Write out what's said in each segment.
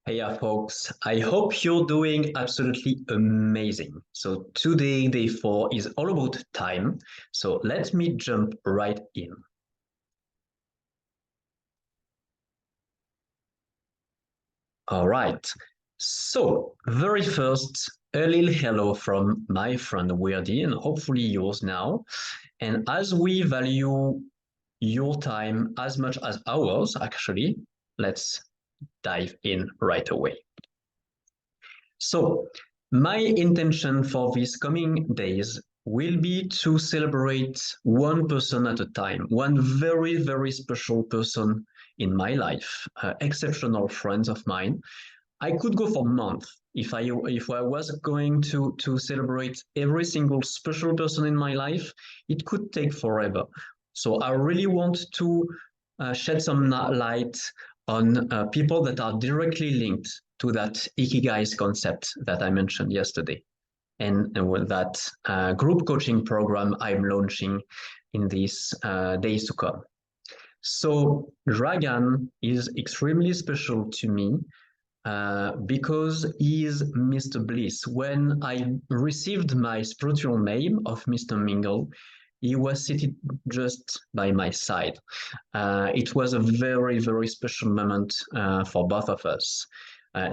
Hey, folks, I hope you're doing absolutely amazing. So today, day 4 is all about time. So let me jump right in. All right. So very first, a little hello from my friend Weirdy and hopefully yours now. And as we value your time as much as ours, actually, let's dive in right away. So, my intention for these coming days will be to celebrate one person at a time, one very, very special person in my life, exceptional friends of mine. I could go for months if I was going to celebrate every single special person in my life. It could take forever. So I really want to shed some light on people that are directly linked to that Ikigai's concept that I mentioned yesterday, and with that group coaching program I'm launching in these days to come. So Dragan is extremely special to me because he is Mr. Bliss. When I received my spiritual name of Mr. Mingle, he was seated just by my side. It was a very, very special moment for both of us.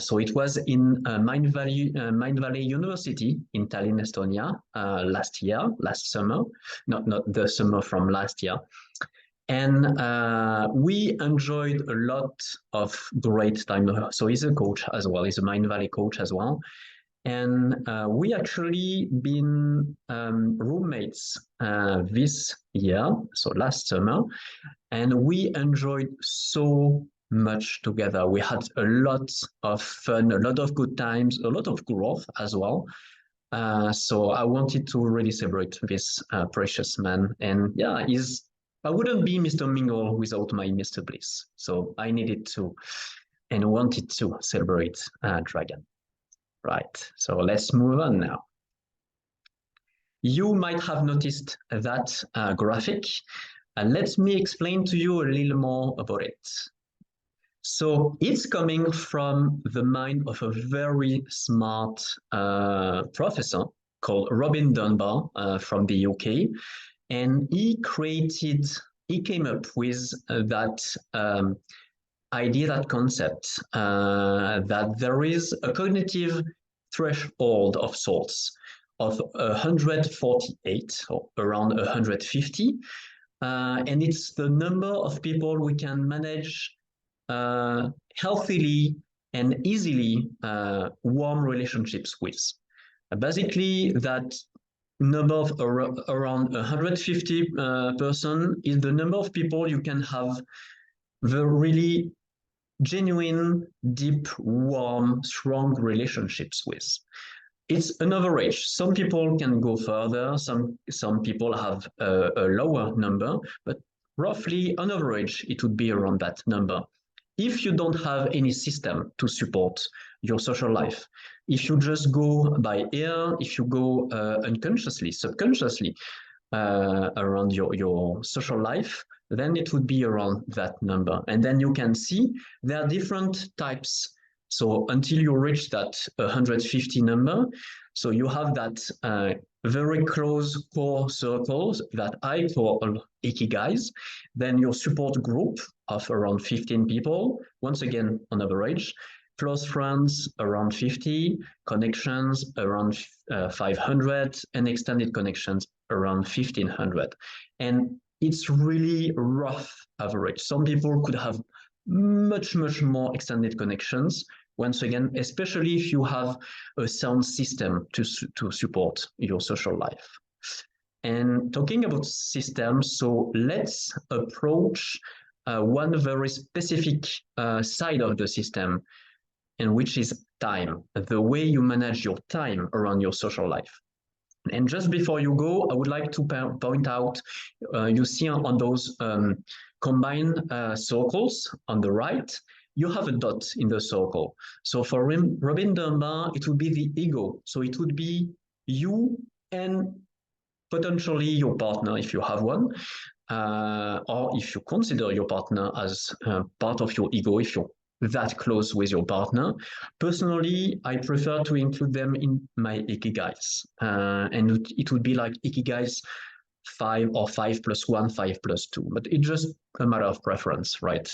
So it was in Mind Valley University in Tallinn, Estonia, last summer, not the summer from last year. And we enjoyed a lot of great time. So he's a coach as well. He's a Mind Valley coach as well. And we actually been roommates this year, so last summer, and we enjoyed so much together. We had a lot of fun, a lot of good times, a lot of growth as well. So I wanted to really celebrate this precious man. And yeah, I wouldn't be Mr. Mingle without my Mr. Bliss. So I needed to and wanted to celebrate Dragan. Right, so let's move on now. You might have noticed that graphic. Let me explain to you a little more about it. So it's coming from the mind of a very smart professor called Robin Dunbar from the UK. And he came up with that idea, that concept, that there is a cognitive threshold of sorts of 148 or around 150. And it's the number of people we can manage healthily and easily warm relationships with. Basically, that number of around 150 person is the number of people you can have the really genuine, deep, warm, strong relationships with. It's an average. Some people can go further. Some people have a lower number, but roughly on average, it would be around that number. If you don't have any system to support your social life, if you just go by ear, if you go unconsciously, subconsciously around your social life, then it would be around that number. And then you can see there are different types. So until you reach that 150 number, so you have that very close core circles that I call ikigais, then your support group of around 15 people, once again on average, close friends around 50, connections around 500, and extended connections around 1500. And it's really rough average. Some people could have much, much more extended connections. Once again, especially if you have a sound system to support your social life. And talking about systems, so let's approach one very specific side of the system, and which is time, the way you manage your time around your social life. And just before you go, I would like to point out, you see on those combined circles on the right, you have a dot in the circle. So for Robin Dunbar, it would be the ego. So it would be you and potentially your partner, if you have one, or if you consider your partner as part of your ego, if you're that close with your partner. Personally, I prefer to include them in my ikigais. And it would be like ikigais 5 or 5+1, 5+2, but it's just a matter of preference, right?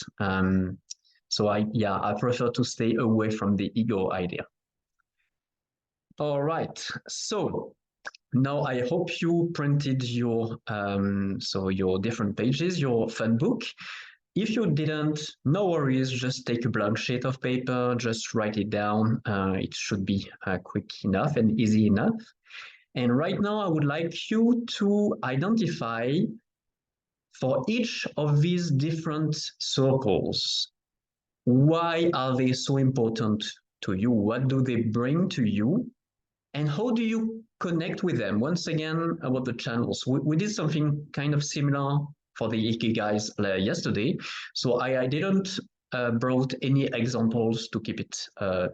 So I prefer to stay away from the ego idea. All right, so now I hope you printed your your different pages, your fun book. If you didn't, no worries, just take a blank sheet of paper, just write it down. It should be quick enough and easy enough. And right now I would like you to identify for each of these different circles, why are they so important to you? What do they bring to you? And how do you connect with them? Once again, about the channels. We did something kind of similar for the Ikigais yesterday. So I didn't brought any examples to keep it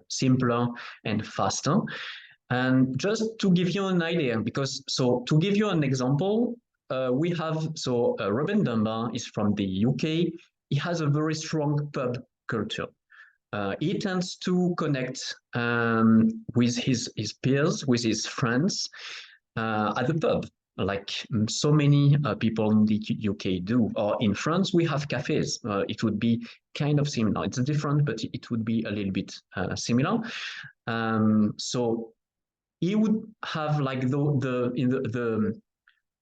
simpler and faster. And just to give you an idea, because so to give you an example, we have, Robin Dunbar is from the UK. He has a very strong pub culture. He tends to connect with his peers, with his friends at the pub, like so many people in the UK do. Or in France, we have cafes. It would be kind of similar. It's different, but it would be a little bit similar. So he would have like the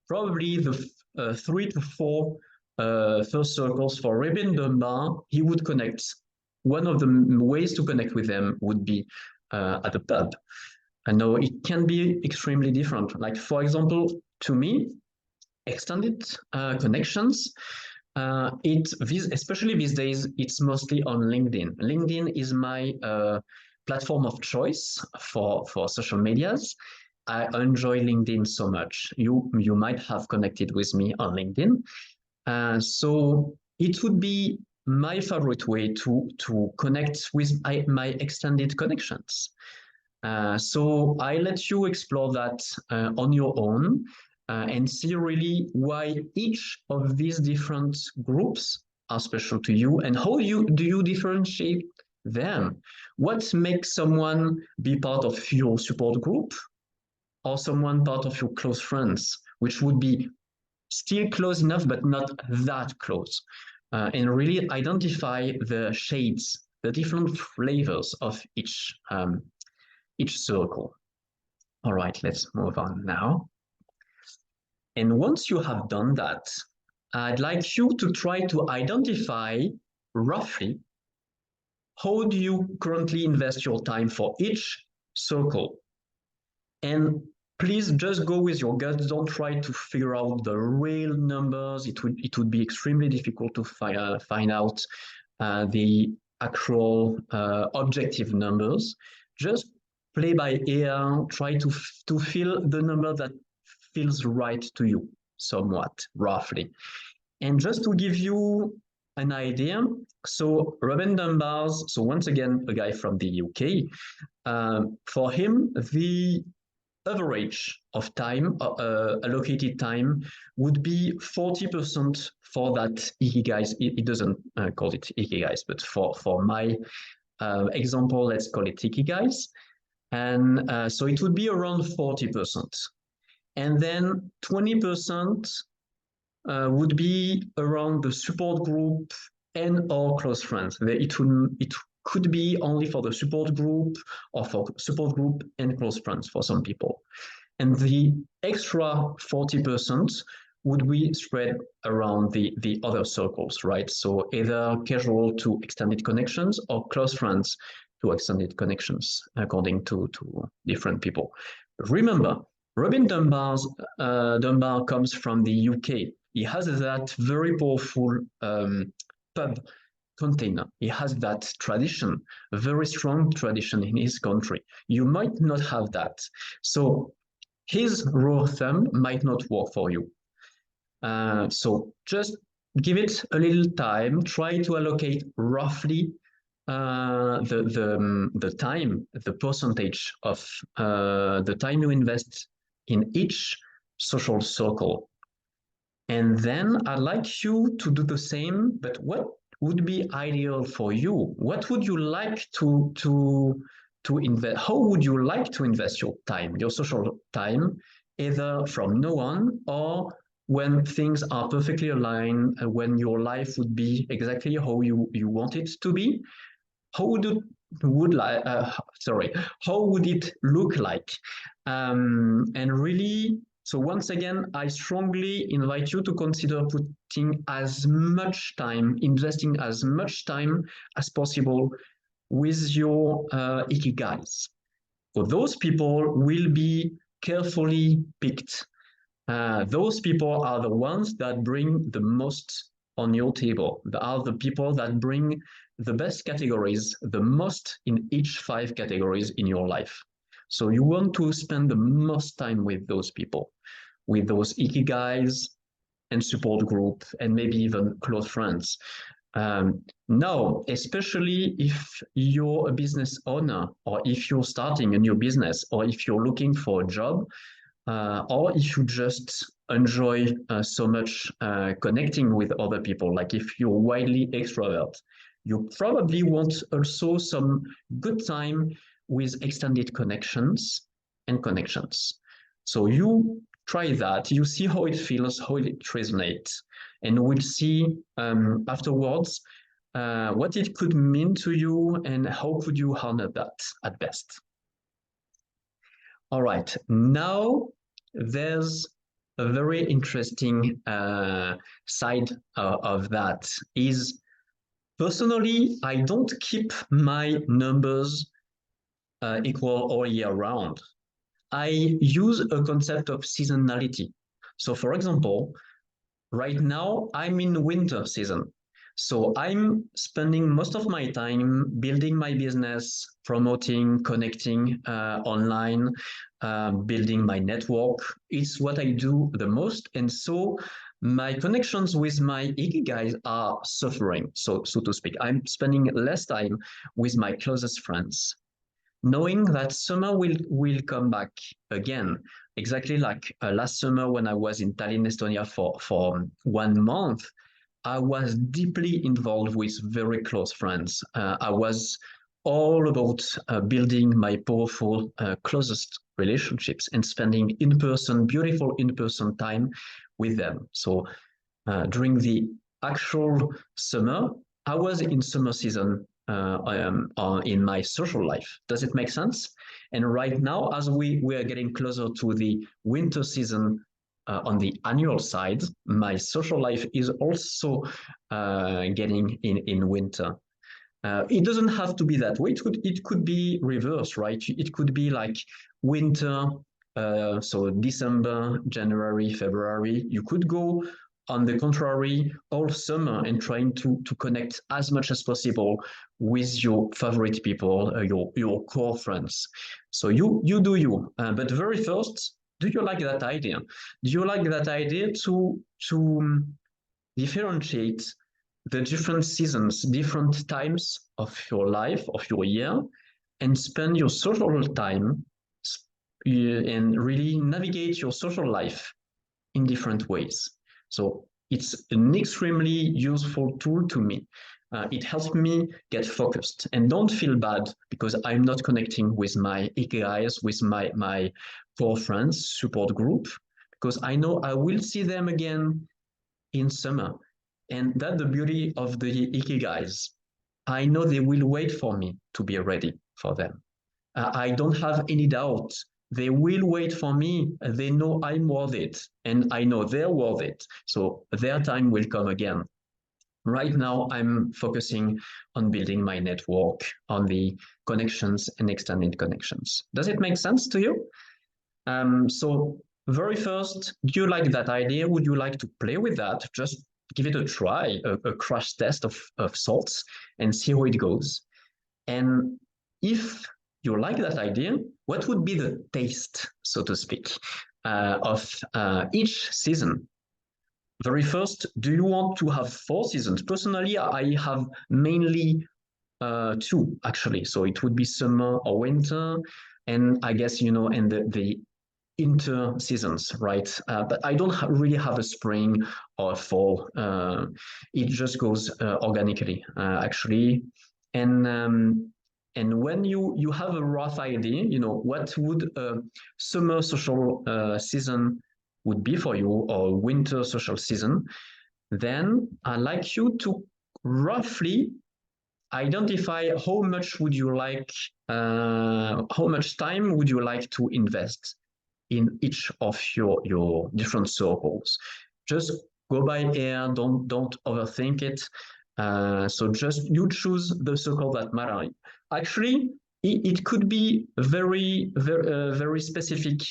probably the 3 to 4 first circles for Robin Dunbar. He would connect. One of the ways to connect with them would be at a pub. And now it can be extremely different. Like for example, to me, extended connections. Especially these days, it's mostly on LinkedIn. LinkedIn is my platform of choice for social medias. I enjoy LinkedIn so much. You might have connected with me on LinkedIn. So it would be my favorite way to connect with my extended connections. So I let you explore that on your own and see really why each of these different groups are special to you and how do you differentiate them. What makes someone be part of your support group or someone part of your close friends, which would be still close enough, but not that close. And really identify the shades, the different flavors of each circle. All right, let's move on now. And once you have done that, I'd like you to try to identify roughly how do you currently invest your time for each circle. And please just go with your gut. Don't try to figure out the real numbers. It would be extremely difficult to find out the actual objective numbers. Just play by ear. Try to feel the number that feels right to you, somewhat roughly. And just to give you an idea, so Robin Dunbar's, so once again, a guy from the UK, for him, the average of time, allocated time, would be 40% for that ikigais. It doesn't call it ikigais, but for my example, let's call it ikigais. And so it would be around 40%. And then 20% would be around the support group and or close friends. It could be only for the support group or for support group and close friends for some people. And the extra 40% would be spread around the other circles, right? So either casual to extended connections or close friends to extended connections, according to different people. Remember, Robin Dunbar comes from the UK. He has that very powerful pub container. He has that tradition, a very strong tradition in his country. You might not have that. So his rule of thumb might not work for you. So just give it a little time. Try to allocate roughly the time, the percentage of the time you invest in each social circle. And then I'd like you to do the same, but would be ideal for you? What would you like to invest? How would you like to invest your time, your social time, either from now on or when things are perfectly aligned, when your life would be exactly how you want it to be? How would it how would it look like? And really, so once again, I strongly invite you to consider putting as much time, investing as much time as possible with your ikigais. So those people will be carefully picked. Those people are the ones that bring the most on your table. They are the people that bring the best categories, the most in each 5 categories in your life. So you want to spend the most time with those people, with those ikigais and support group, and maybe even close friends. Now, especially if you're a business owner, or if you're starting a new business, or if you're looking for a job, or if you just enjoy so much connecting with other people, like if you're widely extrovert, you probably want also some good time with extended connections and connections. So you try that, you see how it feels, how it resonates, and we'll see afterwards what it could mean to you and how could you harness that at best. All right, now there's a very interesting side of that is, personally, I don't keep my numbers equal all year round. I use a concept of seasonality. So for example, right now I'm in winter season. So I'm spending most of my time building my business, promoting, connecting online, building my network. It's what I do the most. And so my connections with my ikigais are suffering, so to speak. I'm spending less time with my closest friends, knowing that summer will come back again, exactly like last summer when I was in Tallinn, Estonia for 1 month. I was deeply involved with very close friends. I was all about building my powerful, closest relationships and spending in-person, beautiful in-person time with them. So during the actual summer, I was in summer season in my social life. Does it make sense? And right now, as we are getting closer to the winter season on the annual side, my social life is also getting in winter. It doesn't have to be that way. It could be reverse, right? It could be like winter, so December, January, February. You could go on the contrary all summer and trying to connect as much as possible with your favorite people, your core friends. So you do you. But very first, do you like that idea? Do you like that idea to differentiate the different seasons, different times of your life, of your year, and spend your social time and really navigate your social life in different ways? So it's an extremely useful tool to me. It helps me get focused and don't feel bad because I'm not connecting with my ikigais, with my core friends support group, because I know I will see them again in summer. And that's the beauty of the ikigais. I know they will wait for me to be ready for them. I don't have any doubt. They will wait for me. They know I'm worth it, and I know they're worth it. So their time will come again. Right now, I'm focusing on building my network, on the connections and extended connections. Does it make sense to you? So very first, do you like that idea? Would you like to play with that? Just give it a try, a crash test of sorts, and see how it goes. And if you like that idea, what would be the taste, so to speak, of each season? Very first, do you want to have 4 seasons? Personally, I have mainly 2, actually. So it would be summer or winter. And I guess, and the inter seasons, right? But I don't really have a spring or a fall. It just goes organically, actually. And when you have a rough idea, what would a summer social season would be for you, or winter social season, then I'd like you to roughly identify how much time would you like to invest in each of your different circles. Just go by ear, don't overthink it. So just you choose the circle that matter. Actually, it could be very specific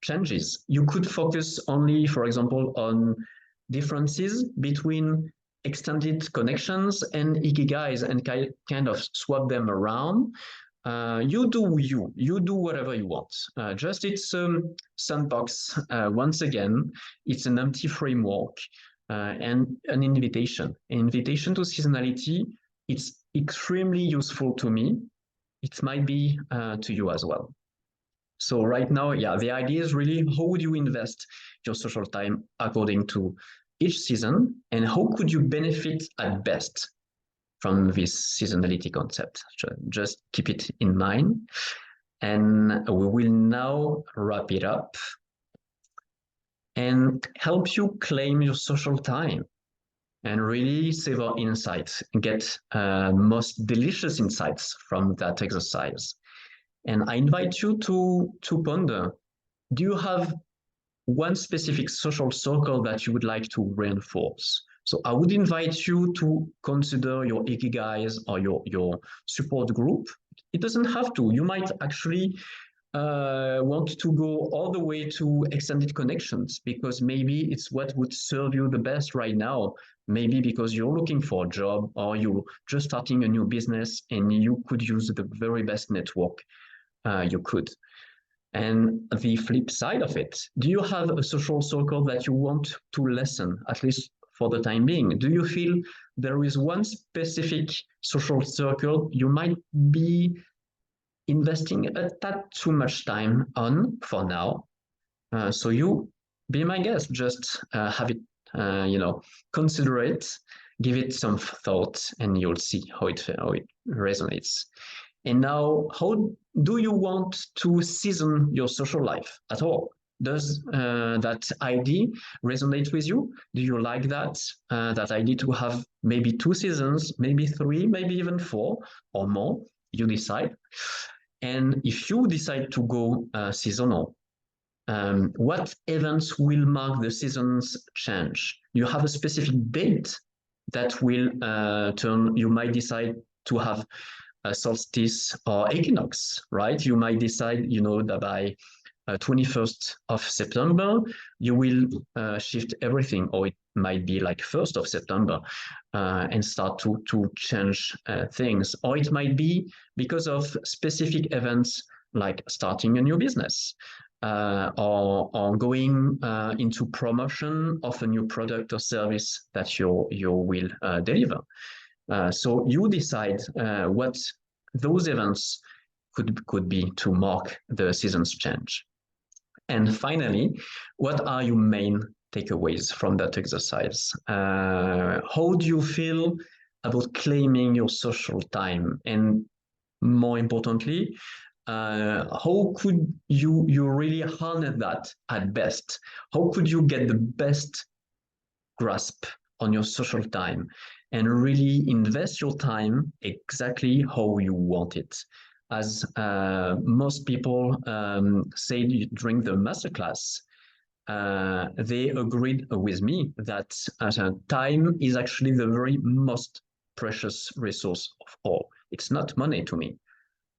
changes. You could focus only, for example, on differences between extended connections and ikigais and kind of swap them around. You do whatever you want. Just it's sandbox. Once again, it's an empty framework and an invitation. An invitation to seasonality. It's extremely useful to me. It might be to you as well. So right now, yeah, the idea is really how would you invest your social time according to each season, and how could you benefit at best from this seasonality concept? So just keep it in mind. And we will now wrap it up and help you claim your social time and really savor insights and get most delicious insights from that exercise. And I invite you to ponder, do you have one specific social circle that you would like to reinforce? So I would invite you to consider your ikigais or your support group. It doesn't have to. You might actually want to go all the way to extended connections because maybe it's what would serve you the best right now. Maybe because you're looking for a job or you're just starting a new business and you could use the very best network you could. And the flip side of it, do you have a social circle that you want to lessen, at least for the time being? Do you feel there is one specific social circle you might be investing a tad too much time on for now? So you be my guest, just have it, consider it, give it some thought, and you'll see how it resonates. And now, how do you want to season your social life at all? Does that idea resonate with you? Do you like that idea to have maybe 2 seasons, maybe 3, maybe even 4 or more? You decide. And if you decide to go seasonal, what events will mark the season's change? You have a specific date that will you might decide to have a solstice or equinox, right? You might decide, that by 21st of September, you will shift everything, or it might be like 1st of September and start to change things. Or it might be because of specific events like starting a new business or going into promotion of a new product or service that you will deliver. So you decide what those events could be to mark the season's change. And finally, what are your main takeaways from that exercise? How do you feel about claiming your social time? And more importantly, how could you really harness that at best? How could you get the best grasp on your social time and really invest your time exactly how you want it? As most people said during the masterclass, they agreed with me that time is actually the very most precious resource of all. It's not money to me.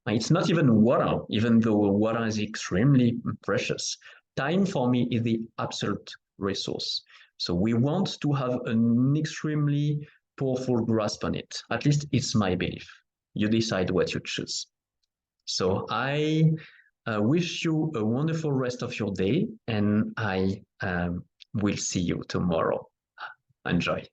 It's not even water, even though water is extremely precious. Time for me is the absolute resource. So we want to have an extremely powerful grasp on it. At least it's my belief. You decide what you choose. So I wish you a wonderful rest of your day, and I will see you tomorrow. Enjoy.